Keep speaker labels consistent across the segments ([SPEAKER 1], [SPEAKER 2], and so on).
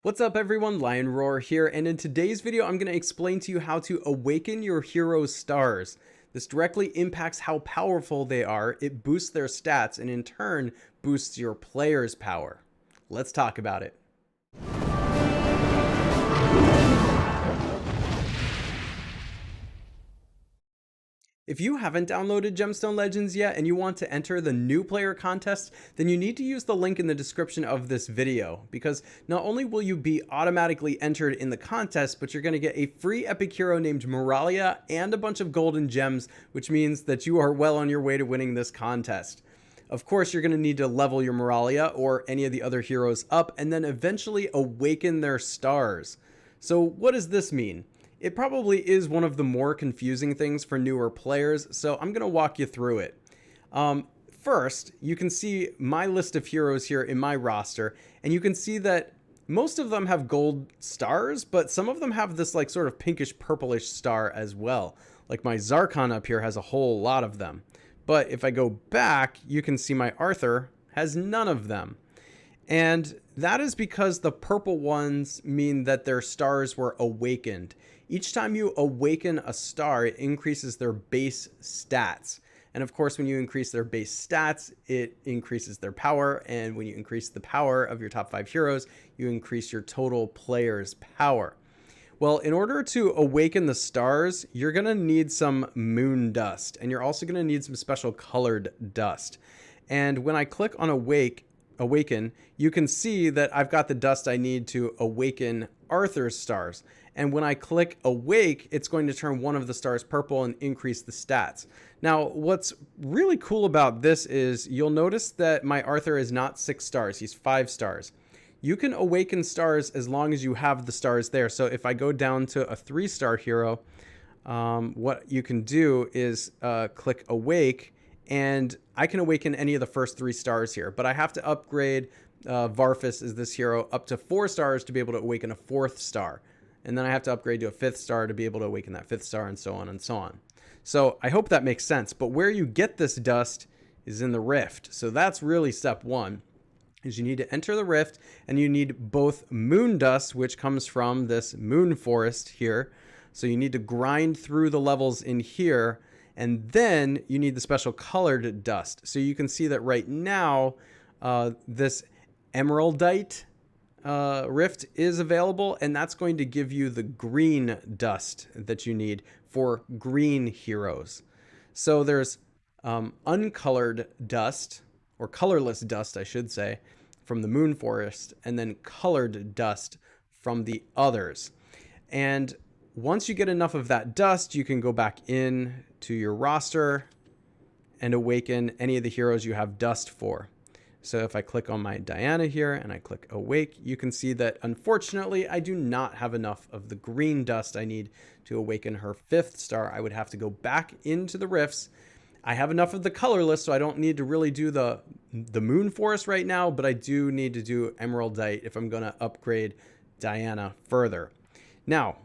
[SPEAKER 1] What's up everyone, Lion Roar here, and in today's video I'm going to explain to you how to awaken your hero's stars. This directly impacts how powerful they are, it boosts their stats, and in turn boosts your player's power. Let's talk about it. If you haven't downloaded Gemstone Legends yet and you want to enter the new player contest, then you need to use the link in the description of this video, because not only will you be automatically entered in the contest, but you're going to get a free epic hero named Moralia and a bunch of golden gems, which means that you are well on your way to winning this contest. Of course, you're going to need to level your Moralia or any of the other heroes up and then eventually awaken their stars. So what does this mean? It probably is one of the more confusing things for newer players, so I'm going to walk you through it. First, you can see my list of heroes here in my roster, and you can see that most of them have gold stars, but some of them have this like sort of pinkish purplish star as well. Like my Zarkon up here has a whole lot of them. But if I go back, you can see my Arthur has none of them. And that is because the purple ones mean that their stars were awakened. Each time you awaken a star, it increases their base stats. And of course, when you increase their base stats, it increases their power. And when you increase the power of your top 5 heroes, you increase your total player's power. Well, in order to awaken the stars, you're going to need some moon dust. And you're also going to need some special colored dust. And when I click on awaken, you can see that I've got the dust I need to awaken Arthur's stars. And when I click awake, it's going to turn one of the stars purple and increase the stats. Now, what's really cool about this is you'll notice that my Arthur is not 6 stars, he's 5 stars. You can awaken stars as long as you have the stars there. So if I go down to a 3-star hero, what you can do is click awake, and I can awaken any of the first 3 stars here, but I have to upgrade Varfis is this hero up to 4 stars to be able to awaken a 4th star. And then I have to upgrade to a 5th star to be able to awaken that 5th star, and so on and so on. So I hope that makes sense. But where you get this dust is in the rift. So that's really step 1, is you need to enter the rift, and you need both moon dust, which comes from this moon forest here. So you need to grind through the levels in here, and then you need the special colored dust. So you can see that right now, this emeraldite rift is available, and that's going to give you the green dust that you need for green heroes. So there's uncolored dust, or colorless dust I should say, from the moon forest, and then colored dust from the others. And once you get enough of that dust, you can go back in to your roster and awaken any of the heroes you have dust for. So if I click on my Diana here and I click awake, you can see that unfortunately I do not have enough of the green dust I need to awaken her 5th star. I would have to go back into the rifts. I have enough of the colorless, so I don't need to really do the moon forest right now, but I do need to do emeraldite if I'm going to upgrade Diana further. Now,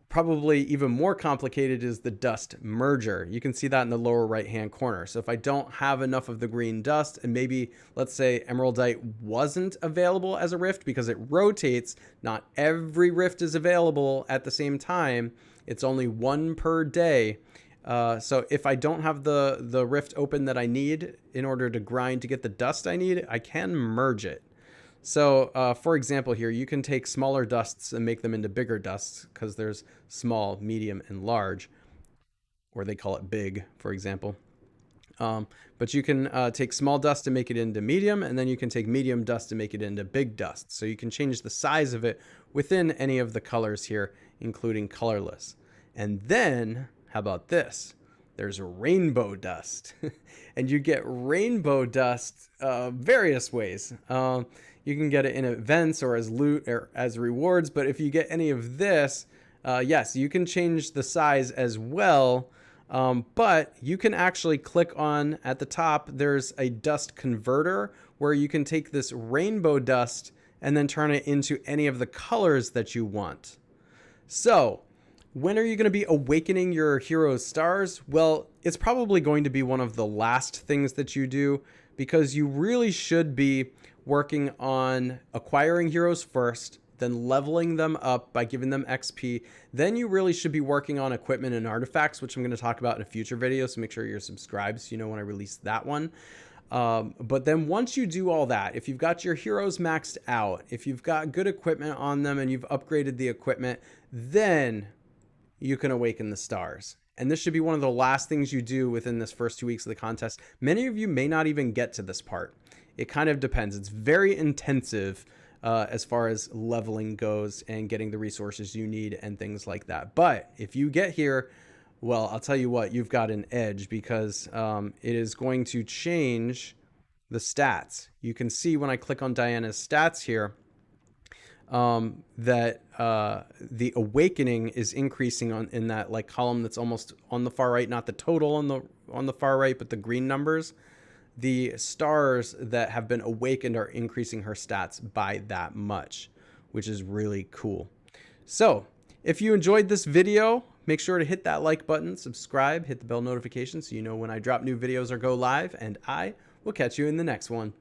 [SPEAKER 1] probably even more complicated is the dust merger. You can see that in the lower right hand corner. So if I don't have enough of the green dust, and maybe let's say emeraldite wasn't available as a rift because it rotates, not every rift is available at the same time. It's only 1 per day. So if I don't have the rift open that I need in order to grind to get the dust I need, I can merge it. So for example here, you can take smaller dusts and make them into bigger dusts, because there's small, medium, and large, or they call it big, for example. But you can take small dust and make it into medium, and then you can take medium dust and make it into big dust. So you can change the size of it within any of the colors here, including colorless. And then, how about this? There's rainbow dust. And you get rainbow dust various ways. You can get it in events or as loot or as rewards, but if you get any of this, yes, you can change the size as well, but you can actually click on, at the top, there's a dust converter where you can take this rainbow dust and then turn it into any of the colors that you want. So when are you going to be awakening your hero's stars? Well, it's probably going to be one of the last things that you do, because you really should be working on acquiring heroes first, then leveling them up by giving them XP. Then you really should be working on equipment and artifacts, which I'm going to talk about in a future video. So make sure you're subscribed so you know when I release that one. But then once you do all that, if you've got your heroes maxed out, if you've got good equipment on them and you've upgraded the equipment, then you can awaken the stars. And this should be one of the last things you do within this first 2 weeks of the contest. Many of you may not even get to this part. It kind of depends. It's very intensive as far as leveling goes and getting the resources you need and things like that. But if you get here, well, I'll tell you what, you've got an edge, because it is going to change the stats. You can see when I click on Diana's stats here that the awakening is increasing in that like column that's almost on the far right, not the total on the far right, but the green numbers. The stars that have been awakened are increasing her stats by that much, which is really cool. So if you enjoyed this video, make sure to hit that like button, subscribe, hit the bell notification so you know when I drop new videos or go live, and I will catch you in the next one.